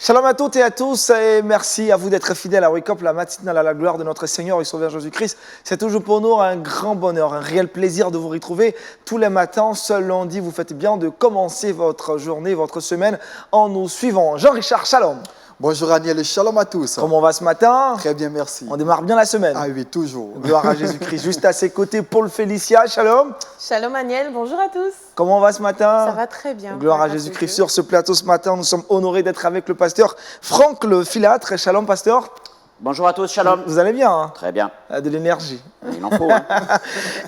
Shalom à toutes et à tous et merci à vous d'être fidèles à Wake Up, la matinale à la gloire de notre Seigneur et Sauveur Jésus-Christ. C'est toujours pour nous un grand bonheur, un réel plaisir de vous retrouver tous les matins. Ce lundi, vous faites bien de commencer votre journée, votre semaine en nous suivant. Jean-Richard, shalom. Bonjour Aniel et shalom à tous. Comment on va ce matin? Très bien, merci. On démarre bien la semaine. Ah oui, toujours. Gloire à Jésus-Christ. Juste à ses côtés, Paul Félicia, shalom. Shalom Aniel, bonjour à tous. Comment on va ce matin? Ça va très bien. Gloire à Jésus-Christ. Sur ce plateau ce matin, nous sommes honorés d'être avec le pasteur Franck Le Filâtre. Shalom, pasteur. Bonjour à tous, shalom. Vous allez bien, hein? Très bien. De l'énergie. Il en faut. Hein.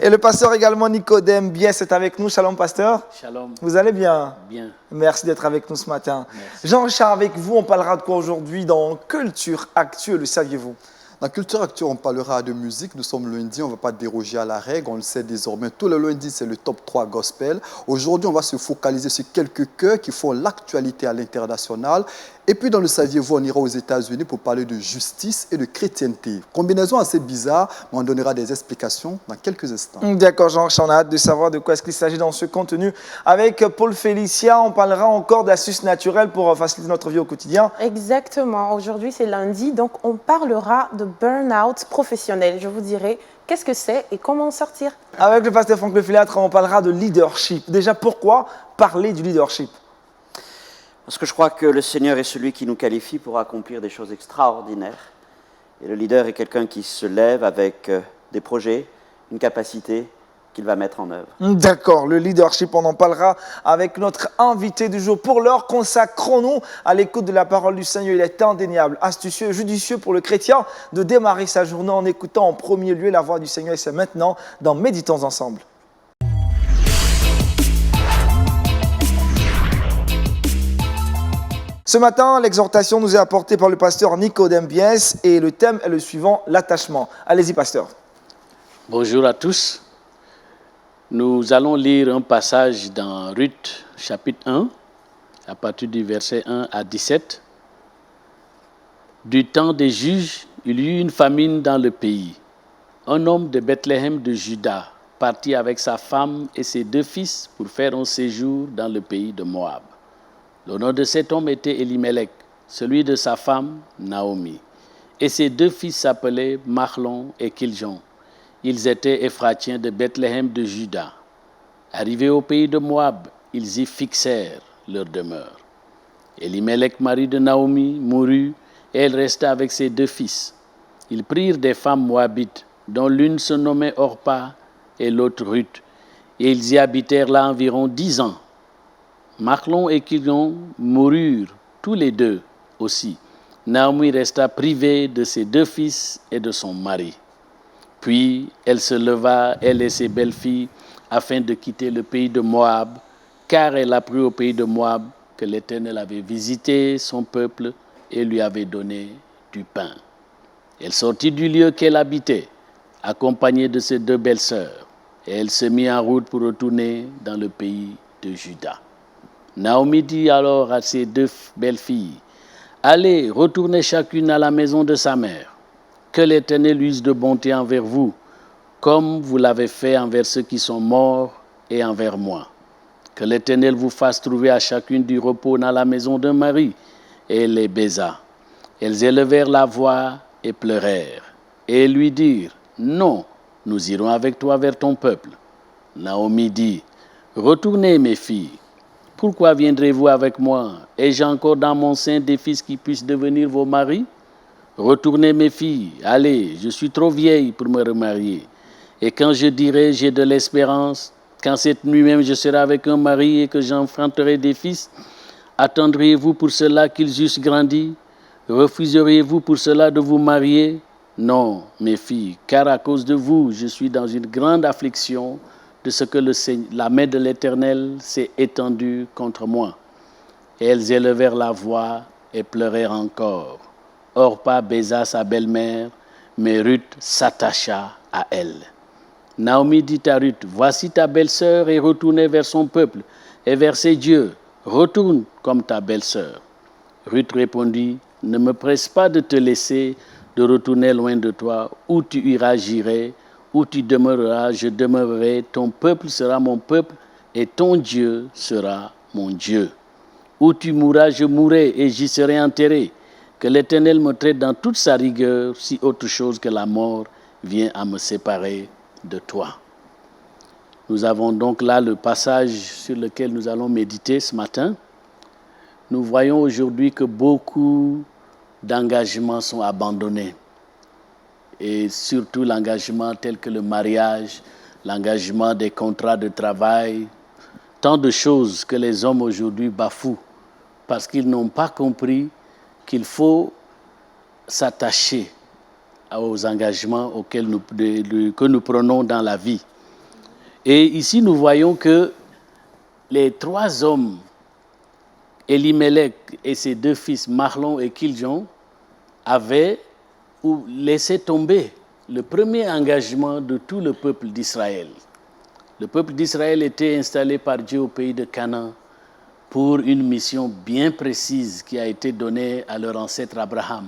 Et le pasteur également Nicodème Biès est avec nous. Shalom, pasteur. Shalom. Vous allez bien? Bien. Merci d'être avec nous ce matin. Merci. Jean-Richard, avec vous, on parlera de quoi aujourd'hui dans Culture Actuelle, le saviez-vous? Dans Culture Actuelle, on parlera de musique. Nous sommes lundi, on ne va pas déroger à la règle. On le sait désormais. Tous les lundis, c'est le top 3 gospel. Aujourd'hui, on va se focaliser sur quelques cœurs qui font l'actualité à l'international. Et puis, dans le saviez-vous, on ira aux États-Unis pour parler de justice et de chrétienté. Combinaison assez bizarre, mais on donnera des explications dans quelques instants. D'accord, Jean-Richard, on a hâte de savoir de quoi est-ce qu'il s'agit dans ce contenu. Avec Paul Félicia, on parlera encore d'astuces naturelles pour faciliter notre vie au quotidien. Exactement. Aujourd'hui, c'est lundi, donc on parlera de burn-out professionnel. Je vous dirai qu'est-ce que c'est et comment en sortir. Avec le pasteur Franck Le Filâtre, on parlera de leadership. Déjà, pourquoi parler du leadership? Parce que je crois que le Seigneur est celui qui nous qualifie pour accomplir des choses extraordinaires. Et le leader est quelqu'un qui se lève avec des projets, une capacité qu'il va mettre en œuvre. D'accord, le leadership, on en parlera avec notre invité du jour. Pour l'heure, consacrons-nous à l'écoute de la parole du Seigneur. Il est indéniable, astucieux, judicieux pour le chrétien de démarrer sa journée en écoutant en premier lieu la voix du Seigneur. Et c'est maintenant dans Méditons ensemble. Ce matin, l'exhortation nous est apportée par le pasteur Nicodème Biès et le thème est le suivant, l'attachement. Allez-y, pasteur. Bonjour à tous. Nous allons lire un passage dans Ruth, chapitre 1, à partir du verset 1 à 17. Du temps des juges, il y eut une famine dans le pays. Un homme de Bethléem de Juda partit avec sa femme et ses 2 fils pour faire un séjour dans le pays de Moab. Le nom de cet homme était Elimelech, celui de sa femme Naomi. Et ses 2 fils s'appelaient Mahlon et Kiljon. Ils étaient Éphratiens de Bethléem de Juda. Arrivés au pays de Moab, ils y fixèrent leur demeure. Elimelech, mari de Naomi, mourut et elle resta avec ses 2 fils. Ils prirent des femmes moabites, dont l'une se nommait Orpa et l'autre Ruth, et ils y habitèrent là environ 10 ans. Mahlon et Kiljon moururent tous les 2 aussi. Naomi resta privée de ses 2 fils et de son mari. Puis elle se leva, elle et ses belles-filles, afin de quitter le pays de Moab, car elle apprit au pays de Moab que l'Éternel avait visité son peuple et lui avait donné du pain. Elle sortit du lieu qu'elle habitait, accompagnée de ses 2 belles-sœurs, et elle se mit en route pour retourner dans le pays de Juda. Naomi dit alors à ses 2 belles-filles, « Allez, retournez chacune à la maison de sa mère. Que l'Éternel use de bonté envers vous, comme vous l'avez fait envers ceux qui sont morts et envers moi. Que l'Éternel vous fasse trouver à chacune du repos dans la maison d'un mari. » Et elle les baisa. Elles élevèrent la voix et pleurèrent. Et lui dirent, « Non, nous irons avec toi vers ton peuple. » Naomi dit, « Retournez, mes filles. Pourquoi viendrez-vous avec moi? Ai-je encore dans mon sein des fils qui puissent devenir vos maris? Retournez, mes filles, allez, je suis trop vieille pour me remarier. Et quand je dirai j'ai de l'espérance, quand cette nuit même je serai avec un mari et que j'enfanterai des fils, attendriez-vous pour cela qu'ils eussent grandi? Refuseriez-vous pour cela de vous marier? Non, mes filles, car à cause de vous, je suis dans une grande affliction de ce que la main de l'Éternel s'est étendue contre moi. Et elles élevèrent la voix et pleurèrent encore. Orpa baisa sa belle-mère, mais Ruth s'attacha à elle. Naomi dit à Ruth, « Voici ta belle-sœur et retournez vers son peuple et vers ses dieux. Retourne comme ta belle-sœur. » Ruth répondit, « Ne me presse pas de te laisser, de retourner loin de toi. Où tu iras, j'irai. Où tu demeureras, je demeurerai. Ton peuple sera mon peuple et ton Dieu sera mon Dieu. » Où tu mourras, je mourrai et j'y serai enterré. Que l'Éternel me traite dans toute sa rigueur, si autre chose que la mort vient à me séparer de toi. Nous avons donc là le passage sur lequel nous allons méditer ce matin. Nous voyons aujourd'hui que beaucoup d'engagements sont abandonnés. Et surtout l'engagement tel que le mariage, l'engagement des contrats de travail, tant de choses que les hommes aujourd'hui bafouent parce qu'ils n'ont pas compris qu'il faut s'attacher aux engagements que nous prenons dans la vie. Et ici, nous voyons que les trois hommes, Elimelech et ses deux fils, Mahlon et Kiljon, avaient laissé tomber le premier engagement de tout le peuple d'Israël. Le peuple d'Israël était installé par Dieu au pays de Canaan pour une mission bien précise qui a été donnée à leur ancêtre Abraham.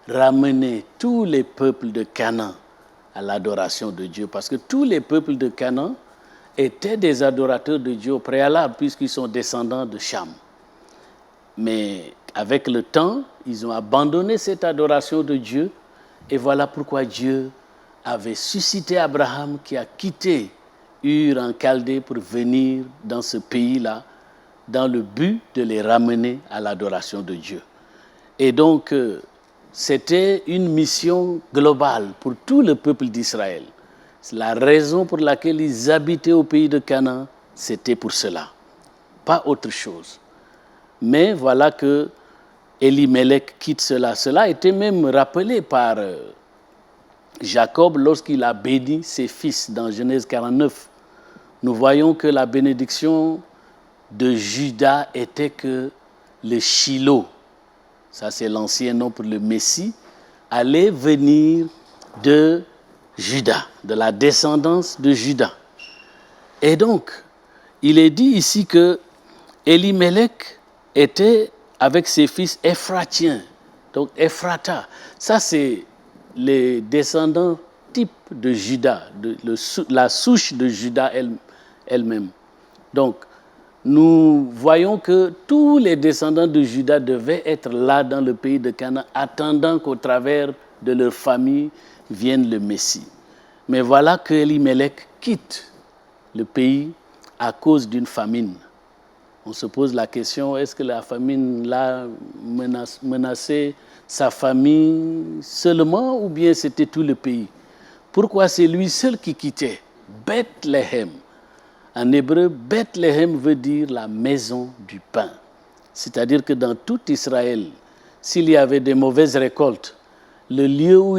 Ramener tous les peuples de Canaan à l'adoration de Dieu. Parce que tous les peuples de Canaan étaient des adorateurs de Dieu au préalable, puisqu'ils sont descendants de Cham. Mais avec le temps, ils ont abandonné cette adoration de Dieu. Et voilà pourquoi Dieu avait suscité Abraham qui a quitté Ur en Chaldée pour venir dans ce pays-là, dans le but de les ramener à l'adoration de Dieu. Et donc, c'était une mission globale pour tout le peuple d'Israël. C'est la raison pour laquelle ils habitaient au pays de Canaan, c'était pour cela, pas autre chose. Mais voilà que Elimelech quitte cela. Cela a été même rappelé par Jacob lorsqu'il a béni ses fils dans Genèse 49. Nous voyons que la bénédiction de Juda était que le Shiloh, ça c'est l'ancien nom pour le Messie, allait venir de Juda, de la descendance de Juda. Et donc, il est dit ici que Elimelech était avec ses fils Ephratiens, donc Ephrata. Ça c'est les descendants type de Juda, la souche de Juda elle-même. Donc, nous voyons que tous les descendants de Juda devaient être là dans le pays de Canaan, attendant qu'au travers de leur famille vienne le Messie. Mais voilà que Elimelech quitte le pays à cause d'une famine. On se pose la question, est-ce que la famine là menaçait sa famille seulement ou bien c'était tout le pays? Pourquoi c'est lui seul qui quittait Bethléem? En hébreu, Bethléem veut dire la maison du pain. C'est-à-dire que dans tout Israël, s'il y avait des mauvaises récoltes, le lieu où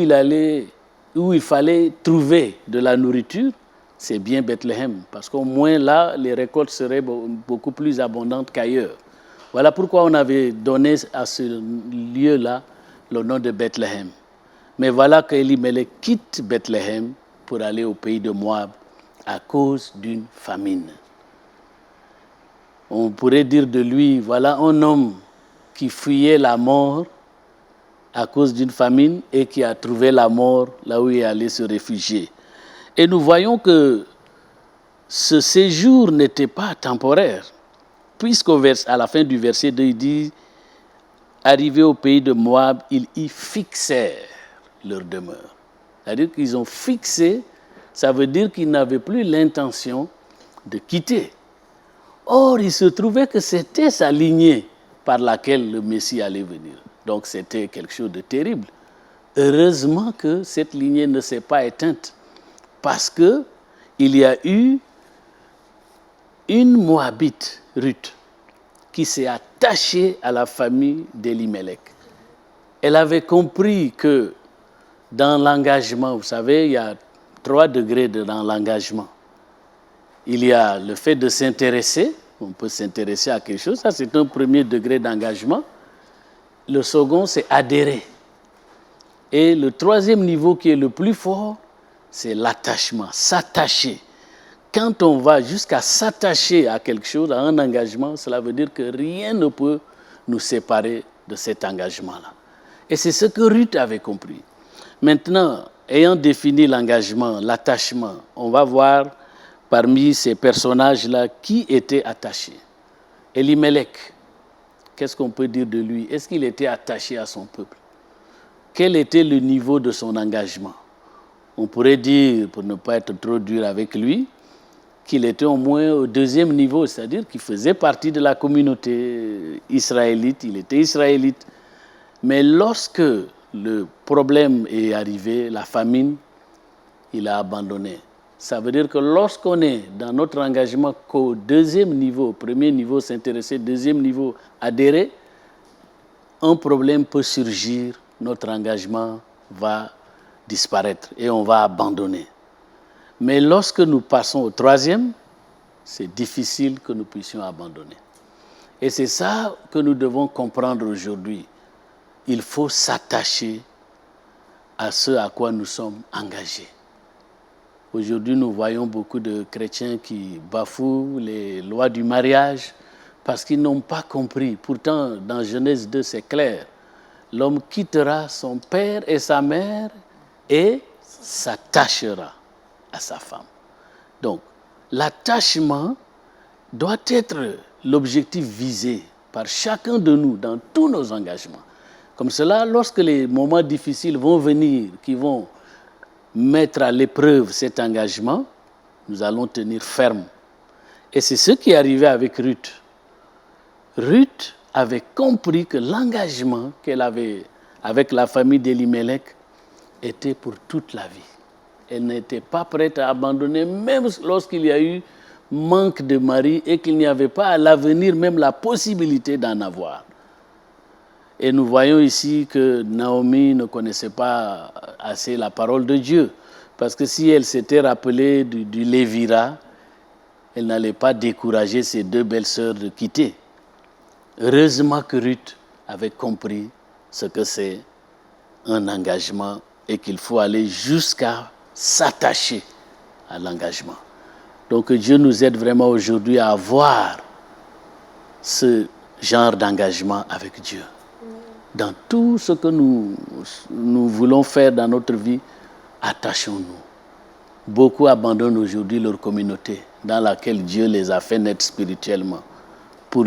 il fallait trouver de la nourriture, c'est bien Bethléem. Parce qu'au moins là, les récoltes seraient beaucoup plus abondantes qu'ailleurs. Voilà pourquoi on avait donné à ce lieu-là le nom de Bethléem. Mais voilà qu'Elimelech quitte Bethléem pour aller au pays de Moab à cause d'une famine. On pourrait dire de lui, voilà un homme qui fuyait la mort à cause d'une famine et qui a trouvé la mort là où il est allé se réfugier. Et nous voyons que ce séjour n'était pas temporaire, puisqu'à la fin du verset 2, il dit, arrivés au pays de Moab, ils y fixèrent leur demeure. C'est-à-dire qu'ils ont fixé, ça veut dire qu'ils n'avaient plus l'intention de quitter. Or, il se trouvait que c'était sa lignée par laquelle le Messie allait venir. Donc, c'était quelque chose de terrible. Heureusement que cette lignée ne s'est pas éteinte, parce qu'il y a eu une Moabite, Ruth, qui s'est attachée à la famille d'Elimelech. Elle avait compris que dans l'engagement, vous savez, il y a 3 degrés dans l'engagement. Il y a le fait de s'intéresser, on peut s'intéresser à quelque chose, ça c'est un premier degré d'engagement. Le second, c'est adhérer. Et le 3e niveau qui est le plus fort, c'est l'attachement, s'attacher. Quand on va jusqu'à s'attacher à quelque chose, à un engagement, cela veut dire que rien ne peut nous séparer de cet engagement-là. Et c'est ce que Ruth avait compris. Maintenant, ayant défini l'engagement, l'attachement, on va voir parmi ces personnages-là qui étaient attachés. Elimelech, qu'est-ce qu'on peut dire de lui? Est-ce qu'il était attaché à son peuple? Quel était le niveau de son engagement? On pourrait dire, pour ne pas être trop dur avec lui, qu'il était au moins au deuxième niveau, c'est-à-dire qu'il faisait partie de la communauté israélite, il était israélite. Mais lorsque le problème est arrivé, la famine, il a abandonné. Ça veut dire que lorsqu'on est dans notre engagement qu'au deuxième niveau, premier niveau s'intéresser, deuxième niveau adhérer, un problème peut surgir, notre engagement va disparaître et on va abandonner. Mais lorsque nous passons au troisième, c'est difficile que nous puissions abandonner. Et c'est ça que nous devons comprendre aujourd'hui. Il faut s'attacher à ce à quoi nous sommes engagés. Aujourd'hui, nous voyons beaucoup de chrétiens qui bafouent les lois du mariage parce qu'ils n'ont pas compris. Pourtant, dans Genèse 2, c'est clair. L'homme quittera son père et sa mère et s'attachera à sa femme. Donc, l'attachement doit être l'objectif visé par chacun de nous dans tous nos engagements. Comme cela, lorsque les moments difficiles vont venir, qui vont mettre à l'épreuve cet engagement, nous allons tenir ferme. Et c'est ce qui est arrivé avec Ruth. Ruth avait compris que l'engagement qu'elle avait avec la famille d'Elimelech était pour toute la vie. Elle n'était pas prête à abandonner, même lorsqu'il y a eu manque de mari et qu'il n'y avait pas à l'avenir même la possibilité d'en avoir. Et nous voyons ici que Naomi ne connaissait pas assez la parole de Dieu. Parce que si elle s'était rappelée du Lévira, elle n'allait pas décourager ses deux belles-sœurs de quitter. Heureusement que Ruth avait compris ce que c'est un engagement et qu'il faut aller jusqu'à s'attacher à l'engagement. Donc Dieu nous aide vraiment aujourd'hui à avoir ce genre d'engagement avec Dieu. Dans tout ce que nous voulons faire dans notre vie, attachons-nous. Beaucoup abandonnent aujourd'hui leur communauté dans laquelle Dieu les a fait naître spirituellement. Pour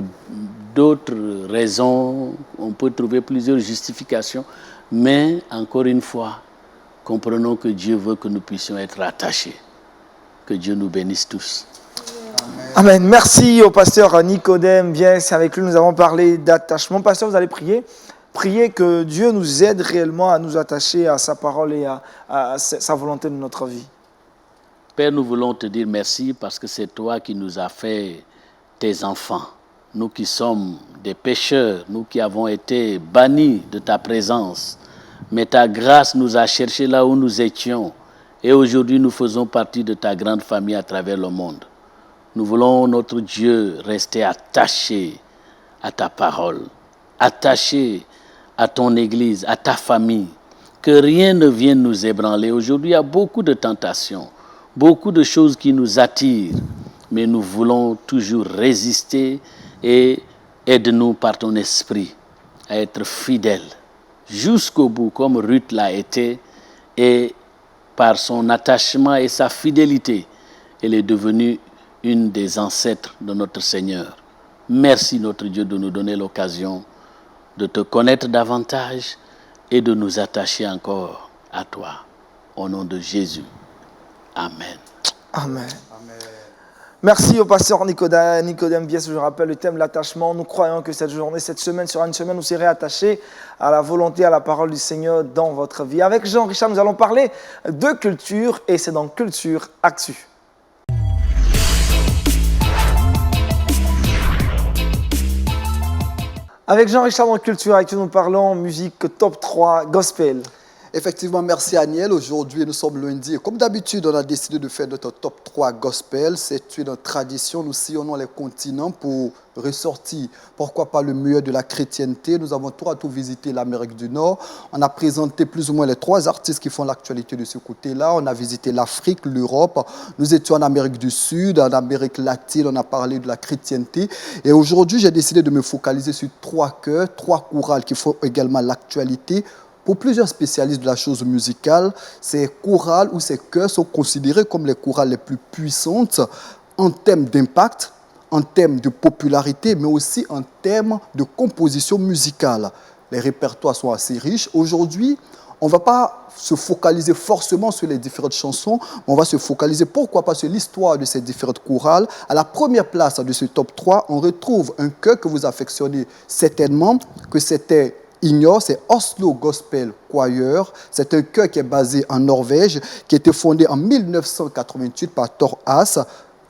d'autres raisons, on peut trouver plusieurs justifications, mais encore une fois, comprenons que Dieu veut que nous puissions être attachés. Que Dieu nous bénisse tous. Amen. Merci au pasteur Nicodème. Bien, c'est avec lui nous avons parlé d'attachement. Pasteur, vous allez prier. Priez que Dieu nous aide réellement à nous attacher à sa parole et à sa volonté de notre vie. Père, nous voulons te dire merci parce que c'est toi qui nous as fait tes enfants. Nous qui sommes des pécheurs, nous qui avons été bannis de ta présence. Mais ta grâce nous a cherchés là où nous étions. Et aujourd'hui, nous faisons partie de ta grande famille à travers le monde. Nous voulons, notre Dieu, rester attachés à ta parole, attachés à ton Église, à ta famille, que rien ne vienne nous ébranler. Aujourd'hui, il y a beaucoup de tentations, beaucoup de choses qui nous attirent, mais nous voulons toujours résister et aide-nous par ton esprit à être fidèles jusqu'au bout, comme Ruth l'a été, et par son attachement et sa fidélité, elle est devenue une des ancêtres de notre Seigneur. Merci, notre Dieu, de nous donner l'occasion de te connaître davantage et de nous attacher encore à toi. Au nom de Jésus. Amen. Amen. Merci au pasteur Nicodème Bies. Je rappelle le thème de l'attachement. Nous croyons que cette journée, cette semaine sera une semaine où vous serez attachés à la volonté, à la parole du Seigneur dans votre vie. Avec Jean-Richard, nous allons parler de culture et c'est dans Culture Actu. Avec Jean-Richard dans Culture Actu, nous parlons musique top 3 gospel. Effectivement, merci Aniel. Aujourd'hui, nous sommes lundi. Et comme d'habitude, on a décidé de faire notre top 3 gospel. C'est une tradition. Nous sillonnons les continents pour ressortir, pourquoi pas, le meilleur de la chrétienté. Nous avons tout visité l'Amérique du Nord. On a présenté plus ou moins les 3 artistes qui font l'actualité de ce côté-là. On a visité l'Afrique, l'Europe. Nous étions en Amérique du Sud, en Amérique latine. On a parlé de la chrétienté. Et aujourd'hui, j'ai décidé de me focaliser sur 3 chœurs, 3 chorales qui font également l'actualité. Pour plusieurs spécialistes de la chose musicale, ces chorales ou ces chœurs sont considérés comme les chorales les plus puissantes en termes d'impact, en termes de popularité, mais aussi en termes de composition musicale. Les répertoires sont assez riches. Aujourd'hui, on ne va pas se focaliser forcément sur les différentes chansons, mais on va se focaliser, pourquoi pas, sur l'histoire de ces différentes chorales. À la première place de ce top 3, on retrouve un chœur que vous affectionnez certainement, que c'était Ignore, c'est Oslo Gospel Choir. C'est un chœur qui est basé en Norvège, qui a été fondé en 1988 par Thor Hass.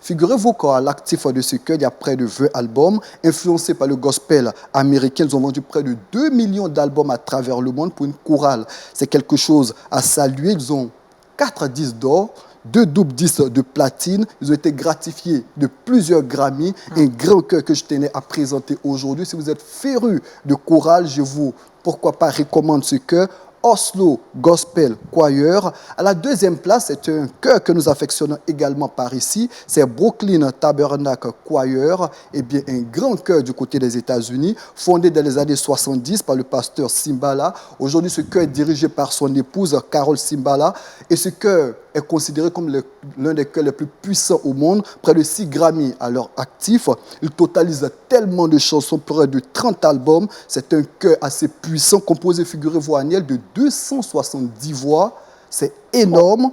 Figurez-vous qu'à l'actif de ce chœur, il y a près de 20 albums. Influencés par le gospel américain, ils ont vendu près de 2 millions d'albums à travers le monde pour une chorale. C'est quelque chose à saluer. Ils ont 4 disques d'or, 2 doubles disques de platine. Ils ont été gratifiés de plusieurs Grammy. Un grand chœur que je tenais à présenter aujourd'hui. Si vous êtes féru de chorale, je vous, pourquoi pas, recommande ce chœur. Oslo Gospel Choir. À la deuxième place, c'est un chœur que nous affectionnons également par ici. C'est Brooklyn Tabernacle Choir. Eh bien, un grand chœur du côté des États-Unis, fondé dans les années 70 par le pasteur Simbala. Aujourd'hui, ce chœur est dirigé par son épouse Carol Simbala. Et ce chœur est considéré comme l'un des chœurs les plus puissants au monde. Près de 6 Grammy à leur actif. Il totalise tellement de chansons, près de 30 albums. C'est un chœur assez puissant, composé, figurez-vous, annuel de 270 voix. C'est énorme.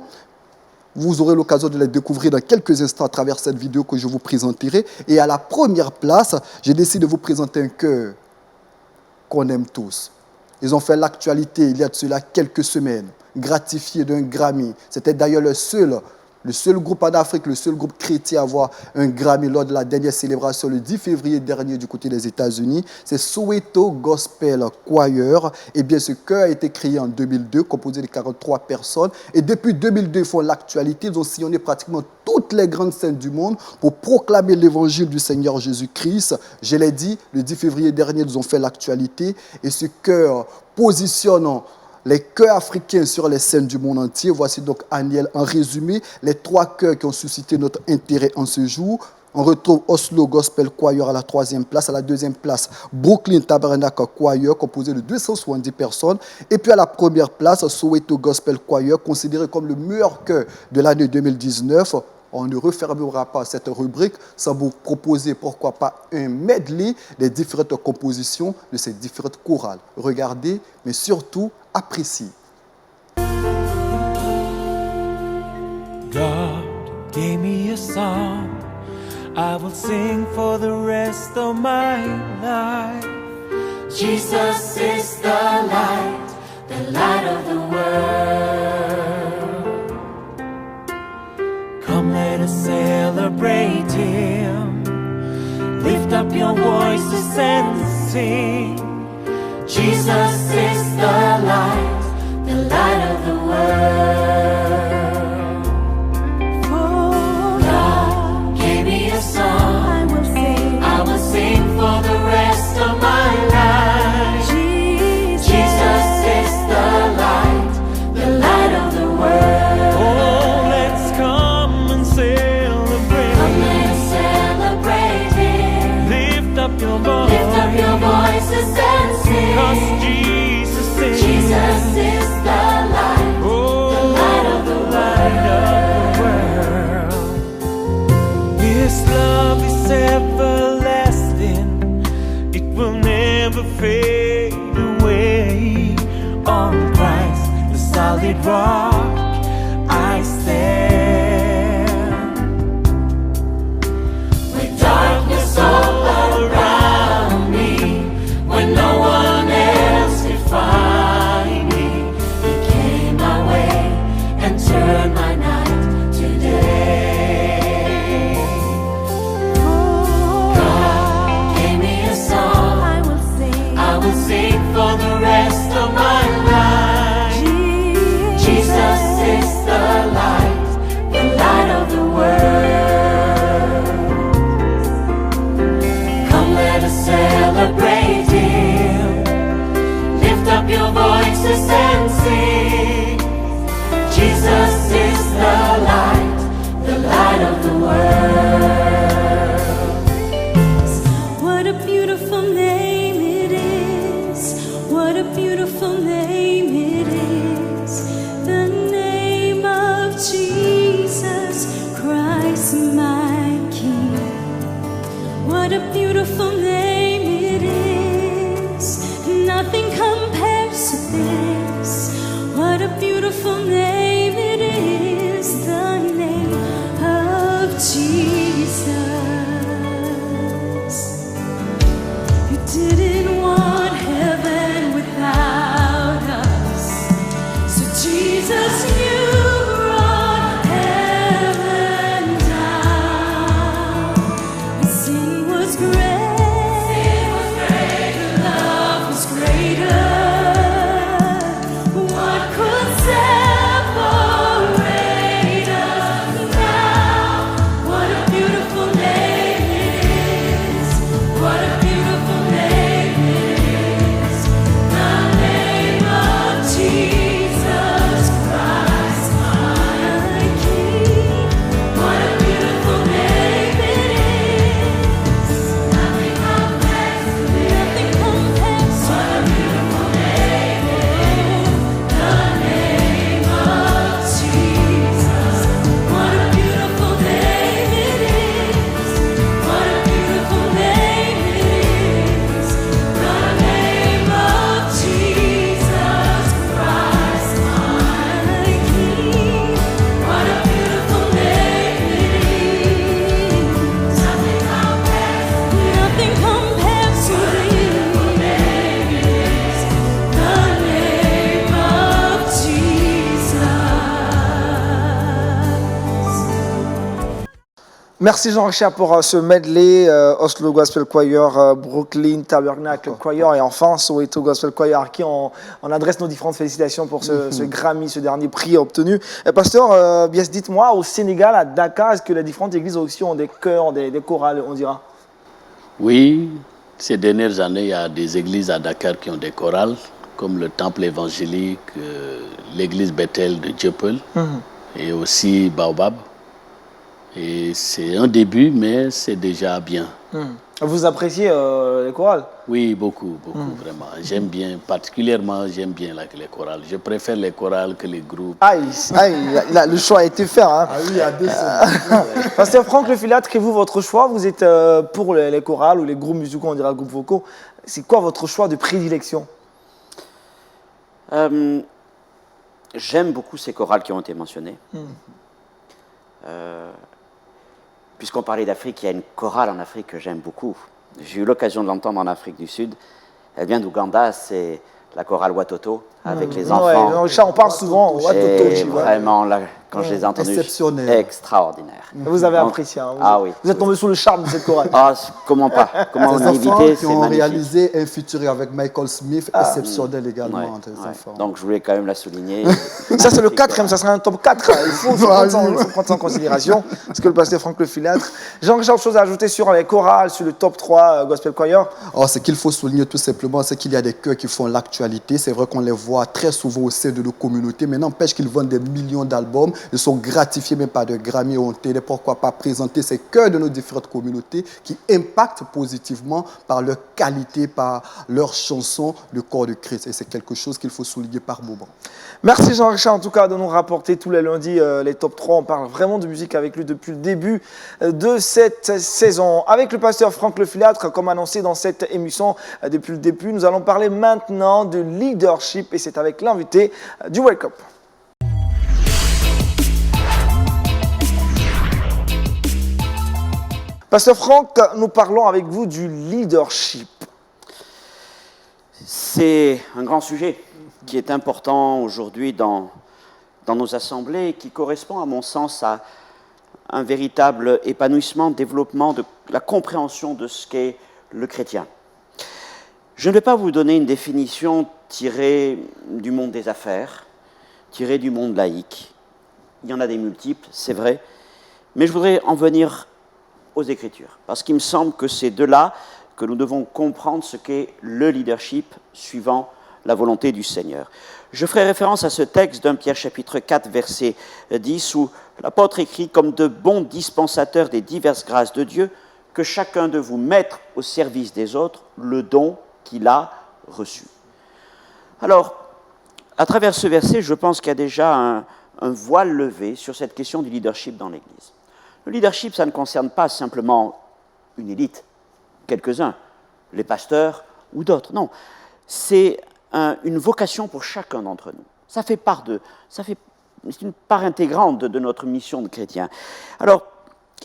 Vous aurez l'occasion de les découvrir dans quelques instants à travers cette vidéo que je vous présenterai. Et à la première place, j'ai décidé de vous présenter un chœur qu'on aime tous. Ils ont fait l'actualité il y a de cela quelques semaines, gratifié d'un Grammy. C'était d'ailleurs le seul groupe en Afrique, le seul groupe chrétien à avoir un Grammy lors de la dernière célébration le 10 février dernier du côté des États-Unis. C'est Soweto Gospel Choir. Eh bien, ce chœur a été créé en 2002, composé de 43 personnes. Et depuis 2002, ils font l'actualité. Ils ont sillonné pratiquement toutes les grandes scènes du monde pour proclamer l'évangile du Seigneur Jésus-Christ. Je l'ai dit, le 10 février dernier, ils ont fait l'actualité. Et ce chœur positionne les chœurs africains sur les scènes du monde entier. Voici donc, Aniel, en résumé, les 3 chœurs qui ont suscité notre intérêt en ce jour. On retrouve Oslo Gospel Choir à la 3e place. À la 2e place, Brooklyn Tabernacle Choir, composé de 270 personnes. Et puis à la 1re place, Soweto Gospel Choir, considéré comme le meilleur chœur de l'année 2019. On ne refermera pas cette rubrique sans vous proposer, pourquoi pas, un medley des différentes compositions de ces différentes chorales. Regardez, mais surtout, appréciez. God gave me a song I will sing for the rest of my life. Jesus is the light of the world. Come, let us celebrate Him. Lift up your voices and sing. Jesus is the light of the world. For God gave me a song I will sing for the rest of my life. Jesus is the light of the world. Oh, let's come and celebrate. Come and celebrate Him. Lift up your voices and sing. 'Cause Jesus is the light of the world. His love is everlasting, it will never fade away. On Christ, the solid rock, I stand. With darkness all around me, when no one else could find me, He came my way and turned my night to day. God gave me a song I will sing for the rest of my life. Jesus is the light of the world. Come, let us celebrate Him. Lift up your voices and sing. Jesus is the light of the world. What a beautiful name it is. What a beautiful name it is. The name of Jesus Christ, my King. is. What a beautiful name it is, the name of Jesus. You didn't want heaven without us, so Jesus, you brought heaven down. And sin was great, love was greater. What could separate us now? What a beautiful name it is. What a beautiful name it is. The name of Jesus Christ, my King. What a beautiful name it is. Nothing compares to it. Nothing compares to what a beautiful name it is. The name of Jesus. What a beautiful name it is. What a beautiful name it is. The name of Jesus Christ, my King. What a beautiful name it is. Nothing compares to the beautiful name it is. The name of Jesus. Merci Jean-Richard pour ce medley, Oslo Gospel Choir, Brooklyn Tabernacle Choir et enfin Soweto Gospel Choir, à qui on adresse nos différentes félicitations pour ce Grammy, ce dernier prix obtenu. Pasteur, bien dites-moi, au Sénégal, à Dakar, est-ce que les différentes églises aussi ont des chœurs, des chorales, on dira? Oui, ces dernières années, il y a des églises à Dakar qui ont des chorales, comme le Temple évangélique, l'église Bethel de Dieuppeul et aussi Baobab. Et c'est un début, mais c'est déjà bien. Vous appréciez les chorales? Oui, beaucoup, vraiment. J'aime bien, particulièrement, j'aime bien les chorales. Je préfère les chorales que les groupes. Aïe, le choix a été fait. Hein. Ah oui, il y a des Pasteur Franck Lefilâtre, et vous, votre choix, vous êtes pour les chorales ou les groupes musicaux, on dira groupes vocaux. C'est quoi votre choix de prédilection? J'aime beaucoup ces chorales qui ont été mentionnées. Puisqu'on parlait d'Afrique, il y a une chorale en Afrique que j'aime beaucoup. J'ai eu l'occasion de l'entendre en Afrique du Sud. Elle vient d'Ouganda, c'est la chorale Watoto, avec les enfants. Ouais, on parle souvent Watoto. Et vraiment, là, quand je les ai entendus, Exceptionnel. extraordinaire. Vous avez apprécié. Hein, Ah oui. Vous êtes tombé sous le charme de cette chorale. Ah, comment pas? Comment Ces on enfants éviter? qui C'est ont magnifique. réalisé un featuring avec Michael Smith, exceptionnel également. Ouais, Des ouais. enfants. Donc je voulais quand même la souligner. Ça, c'est le quatrième, ça sera un top 4. Il faut prendre ça en considération. Ce que le pasteur Franck Lefilâtre. Jean-Richard, autre chose à ajouter sur les chorales, sur le top 3 Gospel Choir? Alors, ce qu'il faut souligner tout simplement, c'est qu'il y a des chœurs qui font l'actualité. C'est vrai qu'on les voit très souvent au sein de nos communautés, mais n'empêche qu'ils vendent des millions d'albums. Ils sont gratifiés même par de Grammy ou télé. Pourquoi pas présenter ces chœurs de nos différentes communautés qui impactent positivement par leur qualité, par leurs chansons, le corps de Christ. Et c'est quelque chose qu'il faut souligner par moment. Merci Jean-Richard en tout cas de nous rapporter tous les lundis les top 3. On parle vraiment de musique avec lui depuis le début de cette saison. Avec le pasteur Franck Lefilâtre, comme annoncé dans cette émission depuis le début, nous allons parler maintenant de leadership et c'est avec l'invité du Wake Up. Pasteur Franck, nous parlons avec vous du leadership. C'est un grand sujet qui est important aujourd'hui dans nos assemblées et qui correspond à mon sens à un véritable épanouissement, développement de la compréhension de ce qu'est le chrétien. Je ne vais pas vous donner une définition tirée du monde des affaires, tirée du monde laïque. Il y en a des multiples, c'est vrai, mais je voudrais en venir aux Écritures, parce qu'il me semble que c'est de là que nous devons comprendre ce qu'est le leadership suivant la volonté du Seigneur. Je ferai référence à ce texte d'un Pierre chapitre 4, verset 10, où l'apôtre écrit « Comme de bons dispensateurs des diverses grâces de Dieu, que chacun de vous mette au service des autres le don qu'il a reçu. » Alors, à travers ce verset, je pense qu'il y a déjà un voile levé sur cette question du leadership dans l'Église. Le leadership, ça ne concerne pas simplement une élite, quelques-uns, les pasteurs ou d'autres. Non, c'est une vocation pour chacun d'entre nous. C'est une part intégrante de notre mission de chrétien. Alors,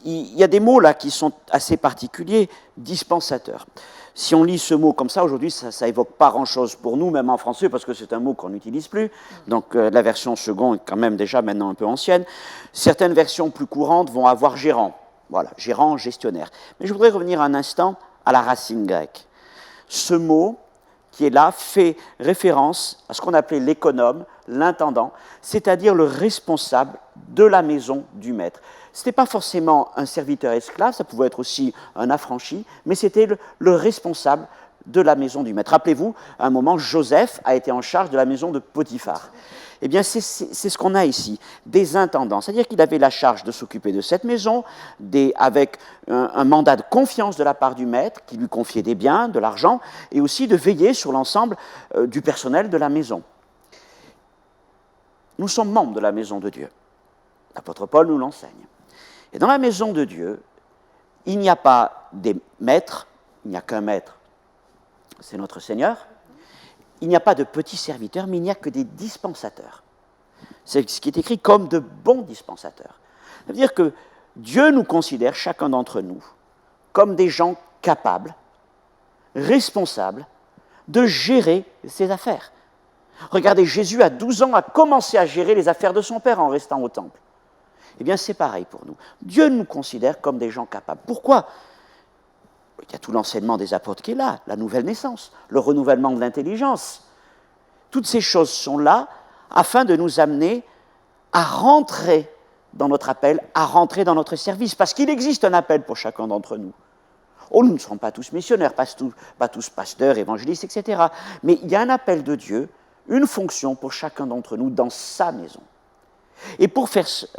il y a des mots là qui sont assez particuliers, dispensateur. Si on lit ce mot comme ça, aujourd'hui, ça évoque pas grand-chose pour nous, même en français, parce que c'est un mot qu'on n'utilise plus. Donc la version seconde est quand même déjà maintenant un peu ancienne. Certaines versions plus courantes vont avoir gérant. Voilà, gérant, gestionnaire. Mais je voudrais revenir un instant à la racine grecque. Ce mot qui est là fait référence à ce qu'on appelait l'économe, l'intendant, c'est-à-dire le responsable de la maison du maître. Ce n'était pas forcément un serviteur esclave, ça pouvait être aussi un affranchi, mais c'était le responsable de la maison du maître. Rappelez-vous, à un moment, Joseph a été en charge de la maison de Potiphar. Eh bien, c'est ce qu'on a ici, des intendants. C'est-à-dire qu'il avait la charge de s'occuper de cette maison, avec un mandat de confiance de la part du maître, qui lui confiait des biens, de l'argent, et aussi de veiller sur l'ensemble du personnel de la maison. Nous sommes membres de la maison de Dieu. L'apôtre Paul nous l'enseigne. Et dans la maison de Dieu, il n'y a pas des maîtres, il n'y a qu'un maître, c'est notre Seigneur. Il n'y a pas de petits serviteurs, mais il n'y a que des dispensateurs. C'est ce qui est écrit comme de bons dispensateurs. Ça veut dire que Dieu nous considère, chacun d'entre nous, comme des gens capables, responsables, de gérer ses affaires. Regardez, Jésus, à 12 ans, a commencé à gérer les affaires de son Père en restant au temple. Eh bien, c'est pareil pour nous. Dieu nous considère comme des gens capables. Pourquoi ? Il y a tout l'enseignement des apôtres qui est là, la nouvelle naissance, le renouvellement de l'intelligence. Toutes ces choses sont là afin de nous amener à rentrer dans notre appel, à rentrer dans notre service, parce qu'il existe un appel pour chacun d'entre nous. Oh, nous ne serons pas tous missionnaires, pas tous pasteurs, évangélistes, etc. Mais il y a un appel de Dieu, une fonction pour chacun d'entre nous dans sa maison. Et pour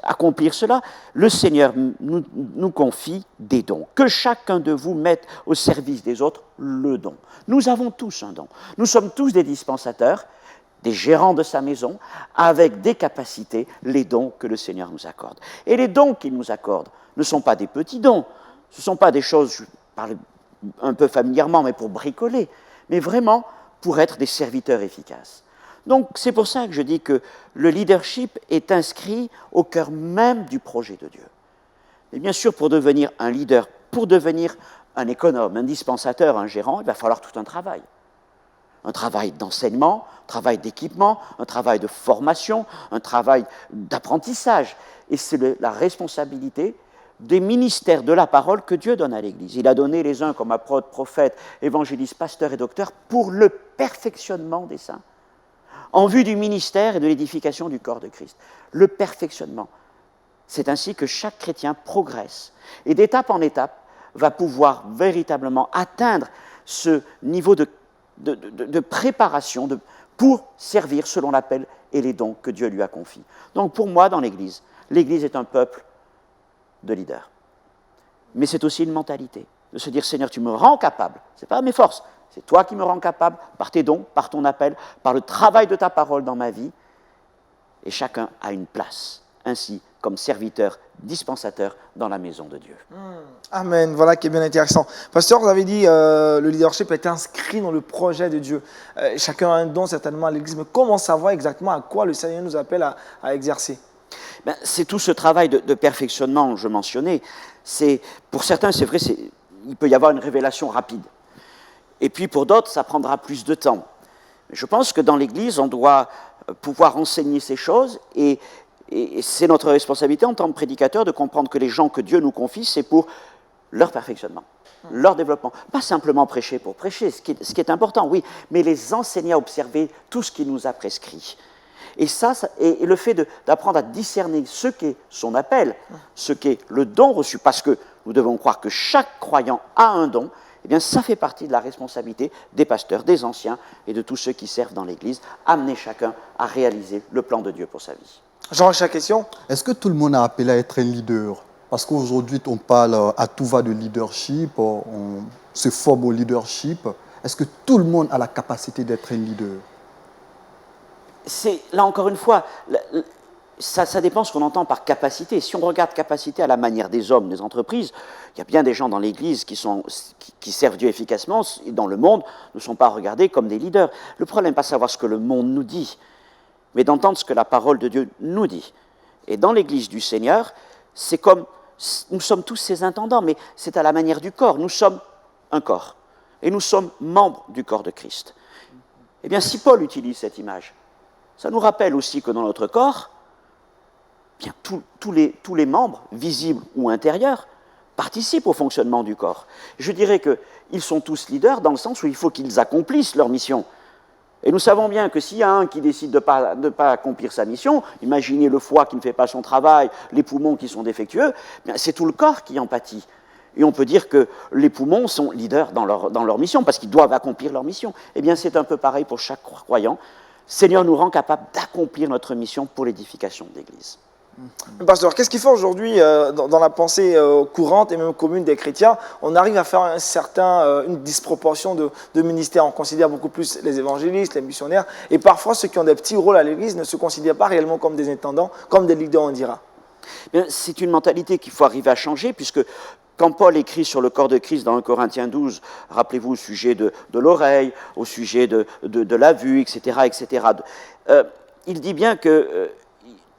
accomplir cela, le Seigneur nous confie des dons. Que chacun de vous mette au service des autres le don. Nous avons tous un don. Nous sommes tous des dispensateurs, des gérants de sa maison, avec des capacités, les dons que le Seigneur nous accorde. Et les dons qu'il nous accorde ne sont pas des petits dons. Ce ne sont pas des choses, je parle un peu familièrement, mais pour bricoler, mais vraiment pour être des serviteurs efficaces. Donc, c'est pour ça que je dis que le leadership est inscrit au cœur même du projet de Dieu. Et bien sûr, pour devenir un leader, pour devenir un économe, un dispensateur, un gérant, il va falloir tout un travail. Un travail d'enseignement, un travail d'équipement, un travail de formation, un travail d'apprentissage. Et c'est la responsabilité des ministères de la parole que Dieu donne à l'Église. Il a donné les uns comme apôtres, prophètes, évangélistes, pasteurs et docteurs pour le perfectionnement des saints, en vue du ministère et de l'édification du corps de Christ. Le perfectionnement. C'est ainsi que chaque chrétien progresse et d'étape en étape va pouvoir véritablement atteindre ce niveau de préparation pour servir selon l'appel et les dons que Dieu lui a confiés. Donc pour moi, dans l'Église est un peuple de leaders. Mais c'est aussi une mentalité, de se dire, Seigneur, tu me rends capable, ce n'est pas mes forces, c'est toi qui me rends capable, par tes dons, par ton appel, par le travail de ta parole dans ma vie, et chacun a une place, ainsi comme serviteur, dispensateur dans la maison de Dieu. Amen, voilà qui est bien intéressant. Pasteur, vous avez dit le leadership est inscrit dans le projet de Dieu. Chacun a un don certainement à l'Église, mais comment savoir exactement à quoi le Seigneur nous appelle à exercer ? C'est tout ce travail de perfectionnement que je mentionnais. Pour certains, c'est vrai, il peut y avoir une révélation rapide. Et puis pour d'autres, ça prendra plus de temps. Je pense que dans l'Église, on doit pouvoir enseigner ces choses et c'est notre responsabilité en tant que prédicateur de comprendre que les gens que Dieu nous confie, c'est pour leur perfectionnement, leur développement. Pas simplement prêcher pour prêcher, ce qui est important, oui, mais les enseigner à observer tout ce qu'il nous a prescrit. Et et le fait d'apprendre à discerner ce qu'est son appel, ce qu'est le don reçu, parce que nous devons croire que chaque croyant a un don, eh bien ça fait partie de la responsabilité des pasteurs, des anciens et de tous ceux qui servent dans l'Église, amener chacun à réaliser le plan de Dieu pour sa vie. Jean-Richard, question ? Est-ce que tout le monde a appelé à être un leader? Parce qu'aujourd'hui, on parle à tout va de leadership, on se forme au leadership. Est-ce que tout le monde a la capacité d'être un leader? Là encore une fois, ça dépend ce qu'on entend par capacité. Si on regarde capacité à la manière des hommes, des entreprises, il y a bien des gens dans l'Église qui servent Dieu efficacement, et dans le monde, ne sont pas regardés comme des leaders. Le problème n'est pas de savoir ce que le monde nous dit, mais d'entendre ce que la parole de Dieu nous dit. Et dans l'Église du Seigneur, c'est comme, nous sommes tous ses intendants, mais c'est à la manière du corps. Nous sommes un corps, et nous sommes membres du corps de Christ. Eh bien, si Paul utilise cette image, ça nous rappelle aussi que dans notre corps, bien, tous les membres, visibles ou intérieurs, participent au fonctionnement du corps. Je dirais qu'ils sont tous leaders dans le sens où il faut qu'ils accomplissent leur mission. Et nous savons bien que s'il y a un qui décide de ne pas accomplir sa mission, imaginez le foie qui ne fait pas son travail, les poumons qui sont défectueux, bien, c'est tout le corps qui en pâtit. Et on peut dire que les poumons sont leaders dans leur mission, parce qu'ils doivent accomplir leur mission. Eh bien, c'est un peu pareil pour chaque croyant. Seigneur nous rend capable d'accomplir notre mission pour l'édification de l'Église. Pasteur, qu'est-ce qui fait aujourd'hui, dans la pensée courante et même commune des chrétiens, on arrive à faire une disproportion de ministères. On considère beaucoup plus les évangélistes, les missionnaires, et parfois ceux qui ont des petits rôles à l'Église ne se considèrent pas réellement comme des intendants, comme des leaders, on dira. Bien, c'est une mentalité qu'il faut arriver à changer, puisque quand Paul écrit sur le corps de Christ dans 1 Corinthiens 12, rappelez-vous au sujet de l'oreille, au sujet de la vue, etc., etc., il dit bien que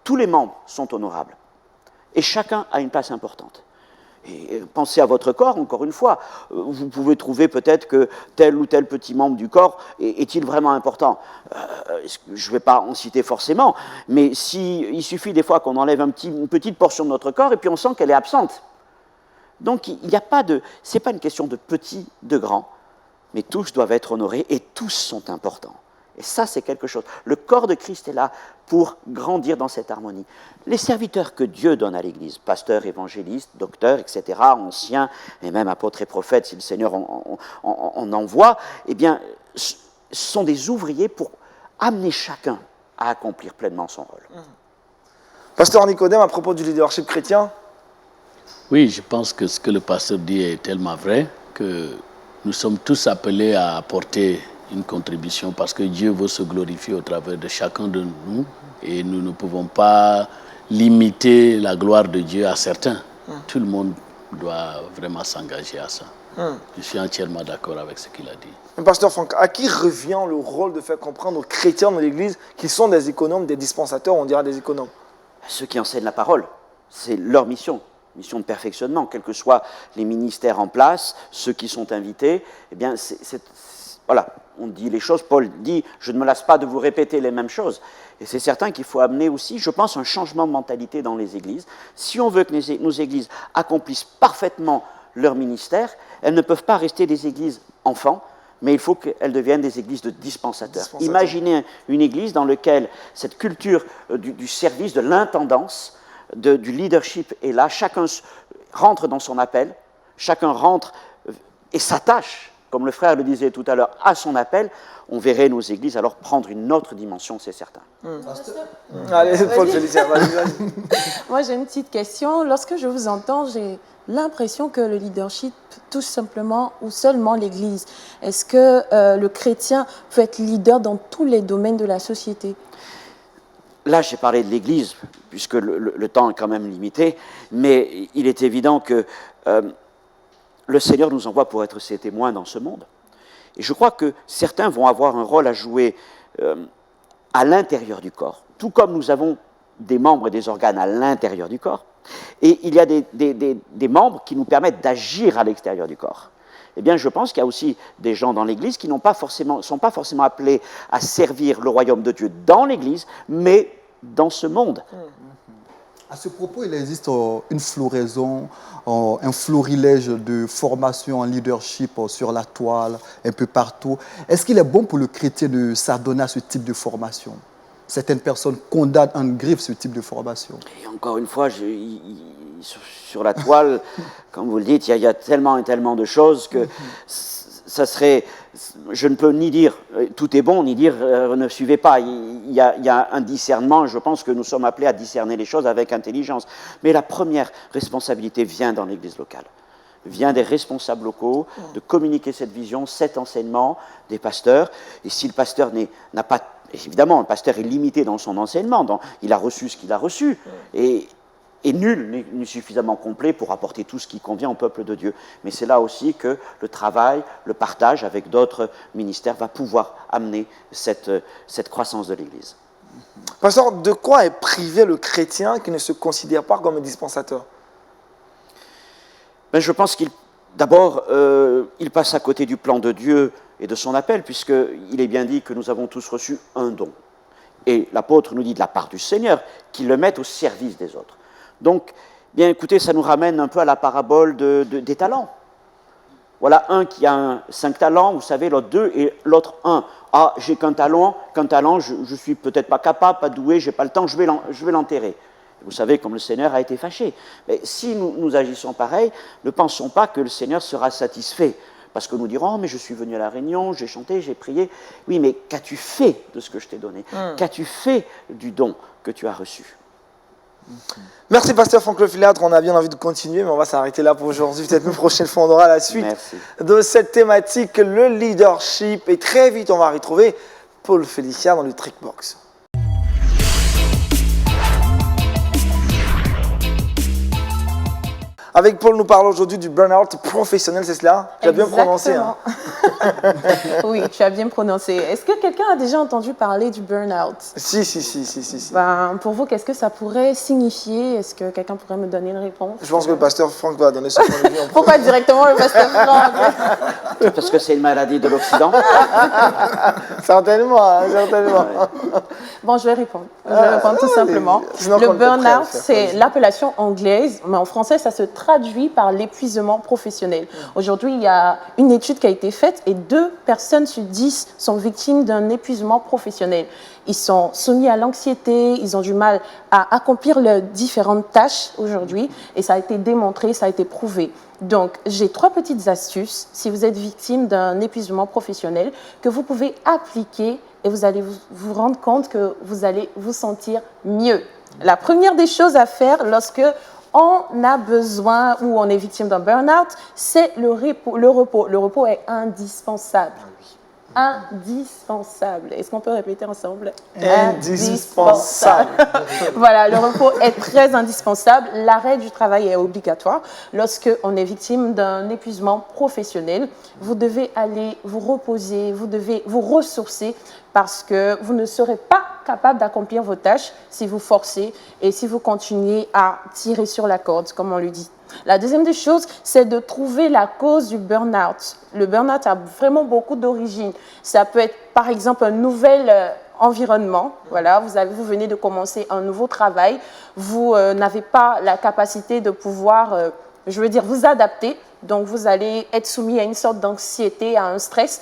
tous les membres sont honorables et chacun a une place importante. Et pensez à votre corps, encore une fois. Vous pouvez trouver peut-être que tel ou tel petit membre du corps est-il vraiment important. Je ne vais pas en citer forcément, mais il suffit des fois qu'on enlève une petite portion de notre corps et puis on sent qu'elle est absente. Donc il n'y a pas c'est pas une question de petit, de grand, mais tous doivent être honorés et tous sont importants. Et ça, c'est quelque chose. Le corps de Christ est là pour grandir dans cette harmonie. Les serviteurs que Dieu donne à l'Église, pasteurs, évangélistes, docteurs, etc., anciens, et même apôtres et prophètes, si le Seigneur en envoie, eh bien, sont des ouvriers pour amener chacun à accomplir pleinement son rôle. Pasteur Nicodème, à propos du leadership chrétien. Oui, je pense que ce que le pasteur dit est tellement vrai que nous sommes tous appelés à apporter une contribution parce que Dieu veut se glorifier au travers de chacun de nous et nous ne pouvons pas limiter la gloire de Dieu à certains. Tout le monde doit vraiment s'engager à ça. Je suis entièrement d'accord avec ce qu'il a dit. Pasteur Franck, à qui revient le rôle de faire comprendre aux chrétiens de l'Église qu'ils sont des économes, des dispensateurs, on dira des économes? Ceux qui enseignent la parole, c'est leur mission de perfectionnement, quels que soient les ministères en place, ceux qui sont invités, eh bien, voilà, on dit les choses, Paul dit « je ne me lasse pas de vous répéter les mêmes choses ». Et c'est certain qu'il faut amener aussi, je pense, un changement de mentalité dans les églises. Si on veut que nos églises accomplissent parfaitement leur ministère, elles ne peuvent pas rester des églises enfants, mais il faut qu'elles deviennent des églises de dispensateurs. Imaginez une église dans laquelle cette culture du service, de l'intendance, du leadership est là, chacun rentre dans son appel, chacun rentre et s'attache, comme le frère le disait tout à l'heure, à son appel, on verrait nos églises alors prendre une autre dimension, c'est certain. Allez, Paul Félicien, vas-y. Moi, j'ai une petite question. Lorsque je vous entends, j'ai l'impression que le leadership touche simplement ou seulement l'Église. Est-ce que le chrétien peut être leader dans tous les domaines de la société? Là, j'ai parlé de l'Église, puisque le temps est quand même limité, mais il est évident que le Seigneur nous envoie pour être ses témoins dans ce monde. Et je crois que certains vont avoir un rôle à jouer à l'intérieur du corps, tout comme nous avons des membres et des organes à l'intérieur du corps, et il y a des membres qui nous permettent d'agir à l'extérieur du corps. Eh bien, je pense qu'il y a aussi des gens dans l'Église qui ne sont pas forcément appelés à servir le royaume de Dieu dans l'Église, mais dans ce monde. À ce propos, il existe une floraison, un florilège de formation en leadership sur la toile, un peu partout. Est-ce qu'il est bon pour le chrétien de s'adonner à ce type de formation? Certaines personnes condamnent en griffe ce type de formation. Et encore une fois, sur la toile, comme vous le dites, il y a tellement et tellement de choses que ça serait... Je ne peux ni dire tout est bon, ni dire ne suivez pas. Il y a un discernement, je pense que nous sommes appelés à discerner les choses avec intelligence. Mais la première responsabilité vient dans l'Église locale. Vient des responsables locaux de communiquer cette vision, cet enseignement des pasteurs. Et si le pasteur n'a pas évidemment, le pasteur est limité dans son enseignement, il a reçu ce qu'il a reçu, et nul n'est suffisamment complet pour apporter tout ce qui convient au peuple de Dieu. Mais c'est là aussi que le travail, le partage avec d'autres ministères va pouvoir amener cette croissance de l'Église. Pasteur, de quoi est privé le chrétien qui ne se considère pas comme un dispensateur? Je pense d'abord, il passe à côté du plan de Dieu et de son appel, puisqu'il est bien dit que nous avons tous reçu un don. Et l'apôtre nous dit de la part du Seigneur qu'il le mette au service des autres. Donc, bien écoutez, ça nous ramène un peu à la parabole des talents. Voilà un qui a 5 talents, vous savez, l'autre 2 et l'autre 1. Ah, j'ai qu'un talent, je suis peut-être pas capable, pas doué, j'ai pas le temps, je vais l'enterrer. Vous savez, comme le Seigneur a été fâché. Mais si nous agissons pareil, ne pensons pas que le Seigneur sera satisfait. Parce que nous dirons, oh, mais je suis venu à la réunion, j'ai chanté, j'ai prié. Oui, mais qu'as-tu fait de ce que je t'ai donné? Qu'as-tu fait du don que tu as reçu? Merci Pasteur Franck Lefilâtre, on a bien envie de continuer, mais on va s'arrêter là pour aujourd'hui. Peut-être une prochaine fois, on aura la suite de cette thématique, le leadership. Et très vite, on va retrouver Paul Félicia dans le Trickbox. Avec Paul, nous parlons aujourd'hui du burn-out professionnel, c'est cela? Tu as bien prononcé. Hein? Oui, tu as bien prononcé. Est-ce que quelqu'un a déjà entendu parler du burn-out? Si. Pour vous, qu'est-ce que ça pourrait signifier? Est-ce que quelqu'un pourrait me donner une réponse? Je pense que le pasteur Franck va donner son point de vue. Pourquoi directement le pasteur Franck? Parce que c'est une maladie de l'Occident. Certainement. Bon, je vais répondre. Tout simplement. Le burn-out, c'est l'appellation anglaise, mais en français, ça se traduit par l'épuisement professionnel. Aujourd'hui, il y a une étude qui a été faite et 2 personnes sur 10 sont victimes d'un épuisement professionnel. Ils sont soumis à l'anxiété, ils ont du mal à accomplir leurs différentes tâches aujourd'hui et ça a été démontré, ça a été prouvé. Donc, j'ai 3 petites astuces si vous êtes victime d'un épuisement professionnel que vous pouvez appliquer et vous allez vous rendre compte que vous allez vous sentir mieux. La première des choses à faire lorsque on a besoin ou on est victime d'un burn-out, c'est le repos. Le repos est indispensable. Indispensable. Est-ce qu'on peut répéter ensemble? Indispensable. Voilà, le repos est très indispensable. L'arrêt du travail est obligatoire. Lorsque on est victime d'un épuisement professionnel, vous devez aller vous reposer, vous devez vous ressourcer parce que vous ne serez pas capable d'accomplir vos tâches si vous forcez et si vous continuez à tirer sur la corde, comme on le dit. La deuxième des choses, c'est de trouver la cause du burn-out. Le burn-out a vraiment beaucoup d'origines. Ça peut être, par exemple, un nouvel environnement. Voilà, vous venez de commencer un nouveau travail. Vous n'avez pas la capacité de pouvoir, vous adapter. Donc, vous allez être soumis à une sorte d'anxiété, à un stress.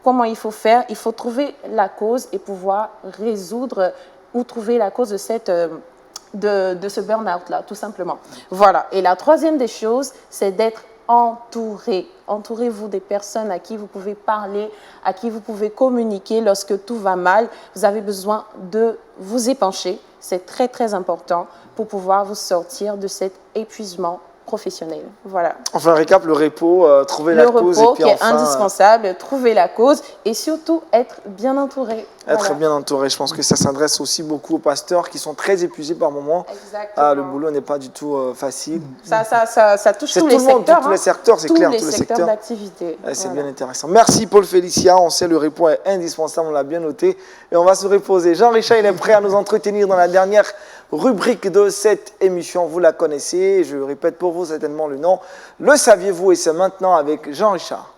Comment il faut faire? Il faut trouver la cause et pouvoir résoudre ou trouver la cause de ce burn-out-là, tout simplement. Voilà. Et la troisième des choses, c'est d'être entouré. Entourez-vous des personnes à qui vous pouvez parler, à qui vous pouvez communiquer lorsque tout va mal. Vous avez besoin de vous épancher. C'est très, très important pour pouvoir vous sortir de cet épuisement professionnel. Voilà. Enfin, un récap, le repos, trouver la cause. Le repos qui est indispensable, trouver la cause et surtout être bien entouré. Être bien entouré. Je pense que ça s'adresse aussi beaucoup aux pasteurs qui sont très épuisés par moments. Exactement. Le boulot n'est pas du tout facile. Ça touche tous les secteurs. Tous les secteurs, c'est clair. Tous les secteurs d'activité. C'est bien intéressant. Merci Paul Félicia. On sait le repos est indispensable, on l'a bien noté. Et on va se reposer. Jean-Richard, il est prêt à nous entretenir dans la dernière rubrique de cette émission. Vous la connaissez. Je répète pour vous certainement le nom. Le saviez-vous? Et c'est maintenant avec Jean-Richard.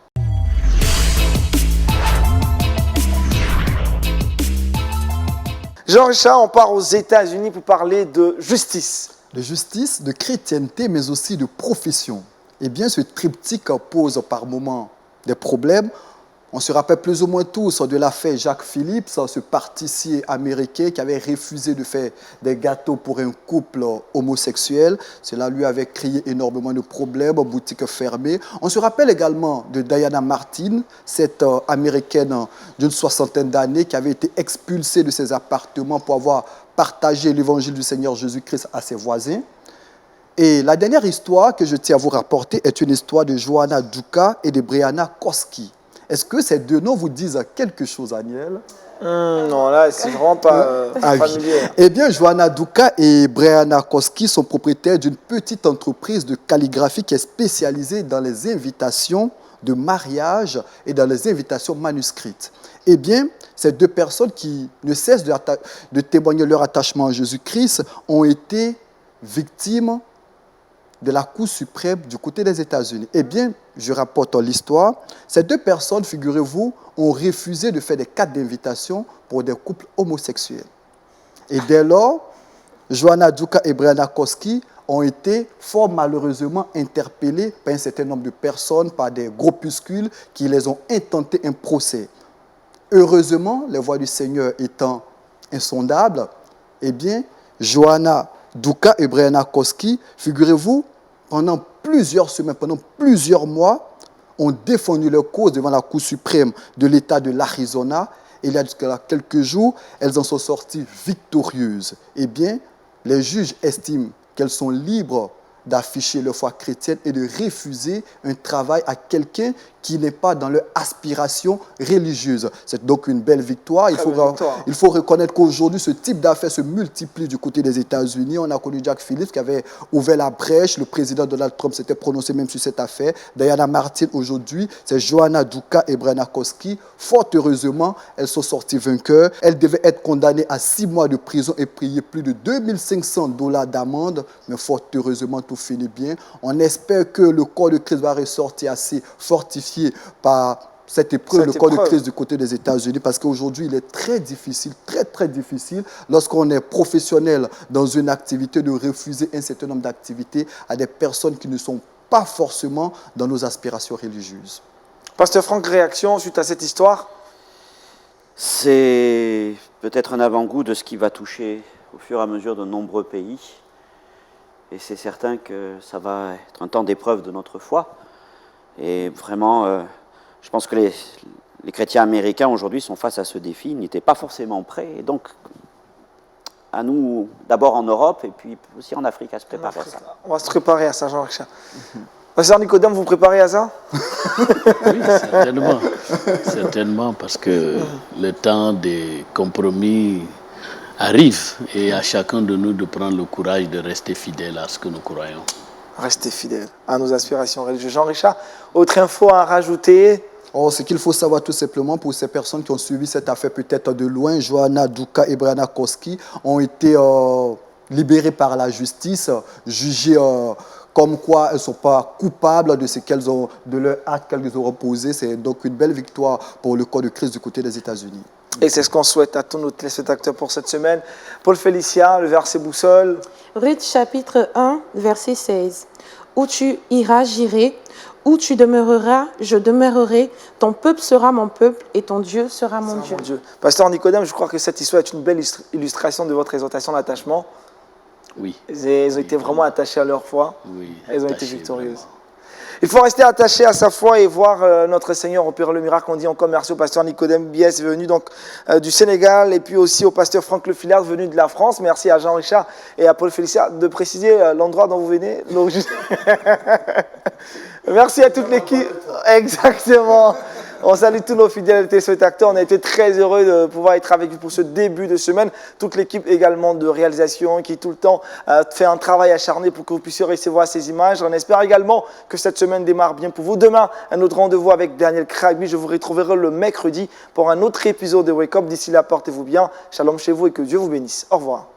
Jean-Richard, on part aux États-Unis pour parler de justice. De justice, de chrétienté, mais aussi de profession. Eh bien, ce triptyque pose par moments des problèmes. On se rappelle plus ou moins tous de l'affaire Jacques Philippe, ce pâtissier américain qui avait refusé de faire des gâteaux pour un couple homosexuel. Cela lui avait créé énormément de problèmes, boutique fermée. On se rappelle également de Diana Martin, cette américaine d'une 60aine d'années qui avait été expulsée de ses appartements pour avoir partagé l'évangile du Seigneur Jésus-Christ à ses voisins. Et la dernière histoire que je tiens à vous rapporter est une histoire de Joanna Duca et de Brianna Koski. Est-ce que ces 2 noms vous disent quelque chose, Aniel? Non, là, c'est vraiment pas Ah oui. familier. Eh bien, Joanna Duca et Brianna Koski sont propriétaires d'une petite entreprise de calligraphie qui est spécialisée dans les invitations de mariage et dans les invitations manuscrites. Eh bien, ces deux personnes qui ne cessent de témoigner leur attachement à Jésus-Christ ont été victimes de la Cour suprême du côté des États-Unis. Eh bien, je rapporte l'histoire. Ces deux personnes, figurez-vous, ont refusé de faire des cartes d'invitation pour des couples homosexuels. Et dès lors, Joanna Duca et Brianna Koski ont été fort malheureusement interpellés par un certain nombre de personnes, par des groupuscules qui les ont intenté un procès. Heureusement, les voies du Seigneur étant insondables, eh bien, Joanna Duca et Brianna Koski, figurez-vous, pendant plusieurs semaines, pendant plusieurs mois, ont défendu leur cause devant la Cour suprême de l'État de l'Arizona. Et il y a jusqu'à quelques jours, elles en sont sorties victorieuses. Eh bien, les juges estiment qu'elles sont libres d'afficher leur foi chrétienne et de refuser un travail à quelqu'un qui n'est pas dans leur aspiration religieuse. C'est donc une belle victoire. Il faut reconnaître qu'aujourd'hui, ce type d'affaires se multiplie du côté des États-Unis. On a connu Jack Phillips qui avait ouvert la brèche. Le président Donald Trump s'était prononcé même sur cette affaire. Diana Martin, aujourd'hui, c'est Joanna Duca et Brianna Koski. Fort heureusement, elles sont sorties vainqueurs. Elles devaient être condamnées à 6 mois de prison et payer plus de $2500 d'amende. Mais fort heureusement, tout finit bien. On espère que le corps de Christ va ressortir assez fortifié par cette épreuve, le corps de Christ du côté des États-Unis, parce qu'aujourd'hui, il est très difficile, très difficile, lorsqu'on est professionnel dans une activité, de refuser un certain nombre d'activités à des personnes qui ne sont pas forcément dans nos aspirations religieuses. Pasteur Franck, réaction suite à cette histoire? C'est peut-être un avant-goût de ce qui va toucher au fur et à mesure de nombreux pays. Et c'est certain que ça va être un temps d'épreuve de notre foi. Et vraiment, je pense que les chrétiens américains aujourd'hui sont face à ce défi. Ils n'étaient pas forcément prêts. Et donc, à nous, d'abord en Europe et puis aussi en Afrique, à se préparer à ça. On va se préparer à ça, Jean-Richard. Pasteur Nicodème, vous préparez à ça? Oui, certainement. Certainement, parce que le temps des compromis arrive et à chacun de nous de prendre le courage de rester fidèle à ce que nous croyons. Restez fidèles à nos aspirations religieuses. Jean-Richard, autre info à rajouter? Ce qu'il faut savoir tout simplement pour ces personnes qui ont suivi cette affaire peut-être de loin, Joanna Duca et Brianna Koski ont été libérées par la justice, jugées comme quoi elles ne sont pas coupables de ce qu'elles ont, de leur acte qu'elles ont posé. C'est donc une belle victoire pour le corps de Christ du côté des États-Unis. Et c'est ce qu'on souhaite à tous nos téléspectateurs pour cette semaine. Paul Félicia, le verset boussole. Ruth chapitre 1, verset 16. Où tu iras, j'irai. Où tu demeureras, je demeurerai. Ton peuple sera mon peuple et ton Dieu sera mon Dieu. Pasteur Nicodème, je crois que cette histoire est une belle illustration de votre exhortation d'attachement. Oui. Elles ont été vraiment attachées à leur foi. Oui. Elles ont été victorieuses. Vraiment. Il faut rester attaché à sa foi et voir notre Seigneur opérer le miracle. On dit encore merci au pasteur Nicodème Biès, venu donc du Sénégal, et puis aussi au pasteur Franck Lefilard, venu de la France. Merci à Jean-Richard et à Paul Félicia de préciser l'endroit dont vous venez. Merci à toute l'équipe. Exactement. On salue tous nos fidèles téléspectateurs. On a été très heureux de pouvoir être avec vous pour ce début de semaine. Toute l'équipe également de réalisation qui tout le temps fait un travail acharné pour que vous puissiez recevoir ces images. On espère également que cette semaine démarre bien pour vous. Demain, un autre rendez-vous avec Daniel Kragby. Je vous retrouverai le mercredi pour un autre épisode de Wake Up. D'ici là, portez-vous bien. Shalom chez vous et que Dieu vous bénisse. Au revoir.